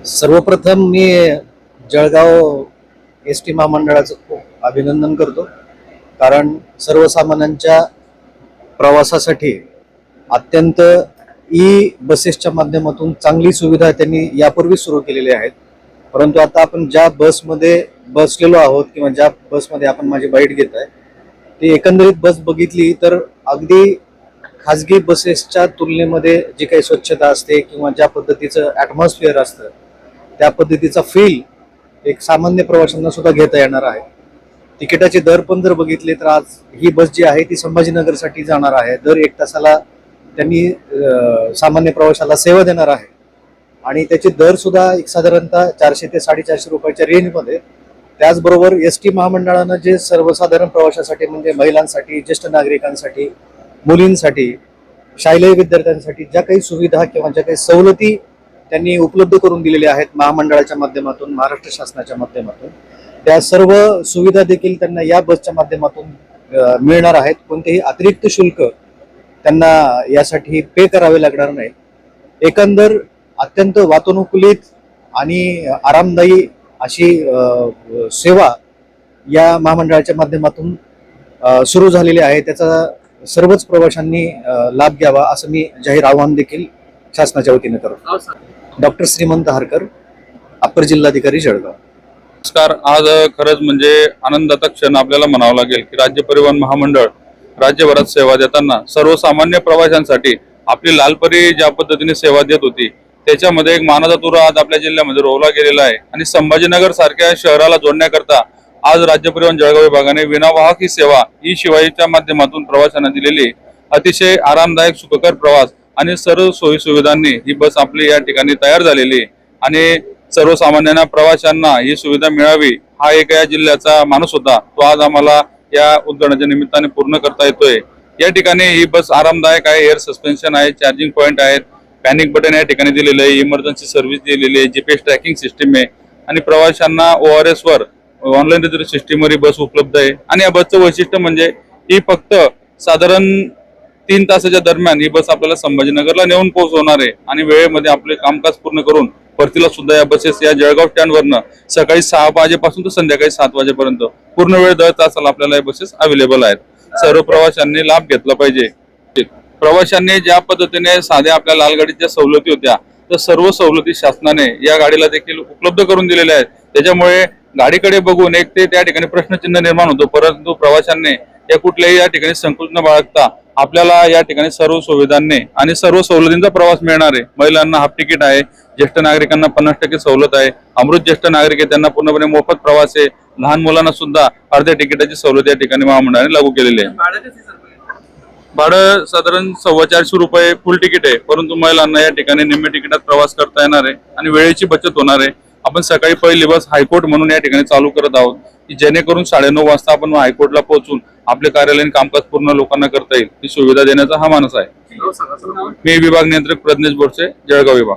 सर्वप्रथम मी Jalgaon S T महामंडळाचं खूप अभिनंदन करतो. कारण सर्वसामान्यांच्या प्रवासासाठी अत्यंत ई बसेसच्या माध्यमातून चांगली सुविधा त्यांनी यापूर्वी सुरू केलेली आहेत. परंतु आता आपण ज्या बसमध्ये बसलेलो आहोत किंवा ज्या बसमध्ये आपण माझी बाईट घेत आहे ती एकंदरीत बस बघितली तर अगदी खाजगी बसेसच्या तुलनेमध्ये जी काही स्वच्छता असते किंवा ज्या पद्धतीचं ॲटमॉस्फिअर असतं त्या पद्धतीचा फील एक सामान्य प्रवाशांना सुद्धा घेता येणार आहे. तिकिटाचे दर पण जर बघितले तर आज ही बस जी आहे ती संभाजीनगरसाठी जाणार आहे. दर 1 तासाला त्यांनी सामान्य प्रवाशाला सेवा देणार आहे आणि त्याचे दर सुद्धा एक साधारणतः 400 ते 450 रुपयाच्या रेंजमध्ये. त्याचबरोबर एस टी महामंडळानं जे सर्वसाधारण प्रवाशासाठी म्हणजे महिलांसाठी, ज्येष्ठ नागरिकांसाठी, मुलींसाठी, शालेय विद्यार्थ्यांसाठी ज्या काही सुविधा किंवा ज्या काही सवलती त्यांनी उपलब्ध करून दिलेल्या आहेत महामंडळाच्या माध्यमातून, महाराष्ट्र शासनाच्या माध्यमातून, त्या सर्व सुविधा देखील त्यांना या बसच्या माध्यमातून मिळणार आहेत. कोणतेही अतिरिक्त शुल्क त्यांना यासाठी पे करावे लागणार नाही. एकंदर अत्यंत वातानुकूलित आणि आरामदायी अशी सेवा या महामंडळाच्या माध्यमातून सुरू झालेली आहे. त्याचा सर्वच प्रवाशांनी लाभ घ्यावा असं मी जाहीर आवाहन देखील शासनाच्या वतीने करतो. डॉक्टर श्रीमंत हरकर, अप्पर जिल्हाधिकारी जळगाव. नमस्कार. आज खरंच म्हणजे आनंदाचा क्षण आपल्याला म्हणावं लागेल की राज्य परिवहन महामंडळ राज्यभरात सेवा देताना सर्वसामान्य प्रवाशांसाठी आपली लालपरी ज्या पद्धतीने सेवा देत होती त्याच्यामध्ये एक मानाचा तुरा आज आपल्या जिल्ह्यामध्ये रोवला गेलेला आहे. आणि संभाजीनगर सारख्या शहराला जोडण्याकरता आज राज्य परिवहन जळगाव विभागाने विनावाहक ही सेवा ई शिवाईच्या माध्यमातून प्रवाशांना दिलेली अतिशय आरामदायक सुखकर प्रवास आणि सर्व सोयी सुविधांनी ही बस आपली या ठिकाणी तयार झालेली आणि सर्वसामान्यांना प्रवाशांना ही सुविधा मिळावी हा एक या जिल्ह्याचा माणूस होता. तो आज आम्हाला या उद्घाटनाच्या निमित्ताने पूर्ण करता येतोय. या ठिकाणी ही बस आरामदायक आहे. एअर सस्पेन्शन आहे, चार्जिंग पॉइंट आहेत, पॅनिक बटन या ठिकाणी दिलेलं आहे, इमर्जन्सी सर्व्हिस दिलेली आहे, जीपीएस ट्रॅकिंग सिस्टीम आहे आणि प्रवाशांना ORS वर ऑनलाईन रिझर्व सिस्टीमवर ही बस उपलब्ध आहे. आणि या बसचं वैशिष्ट्य म्हणजे ही फक्त साधारण 3 तासाच्या दरम्यान ही बस आपल्याला संभाजीनगरला नेऊन पोहोचवणार आहे आणि वेळेमध्ये आपले कामकाज पूर्ण करून परतीला सुद्धा या बसेस या जळगाव स्टँडवरनं सकाळी 6 वाजेपासून तर संध्याकाळी 7 वाजेपर्यंत पूर्ण वेळ दर तासाला आपल्याला या बसेस अवेलेबल आहेत. सर्व प्रवाशांनी लाभ घेतला पाहिजे. प्रवाशांनी ज्या पद्धतीने साध्या आपल्या लालगाडीच्या सवलती होत्या तर सर्व सवलती शासनाने या गाडीला देखील उपलब्ध करून दिलेल्या आहेत. त्याच्यामुळे गाडीकडे बघून एक ते त्या ठिकाणी प्रश्नचिन्ह निर्माण होतो. परंतु प्रवाशांनी या कुठल्याही या ठिकाणी संकुच न बाळगता आपल्याला या ठिकाणी सर्व सुविधांनी आणि सर्व सवलतींचा प्रवास मिळणार आहे. महिलांना हाफ तिकीट आहे, ज्येष्ठ नागरिकांना 50% सवलत आहे, अमृत ज्येष्ठ नागरिक आहे त्यांना पूर्णपणे मोफत प्रवास आहे, लहान मुलांना सुद्धा अर्ध्या तिकिटाची सवलत या ठिकाणी महामंडळाने लागू केलेली आहे. भाडं साधारण 425 रुपये फुल तिकीट आहे, परंतु महिलांना या ठिकाणी निम्मे तिकिटात प्रवास करता येणार आहे आणि वेळेची बचत होणार आहे. आपण सकाळी पहिली बस हायकोर्ट म्हणून या ठिकाणी चालू करत आहोत की जेणेकरून 9:30 वाजता आपण हायकोर्टला पोहोचून आपले कार्यालयीन कामकाज पूर्ण लोकांना करता येईल ही सुविधा देण्याचा हा मानस आहे. मी विभाग नियंत्रक प्रज्ञेश बोरसे, जळगाव विभाग.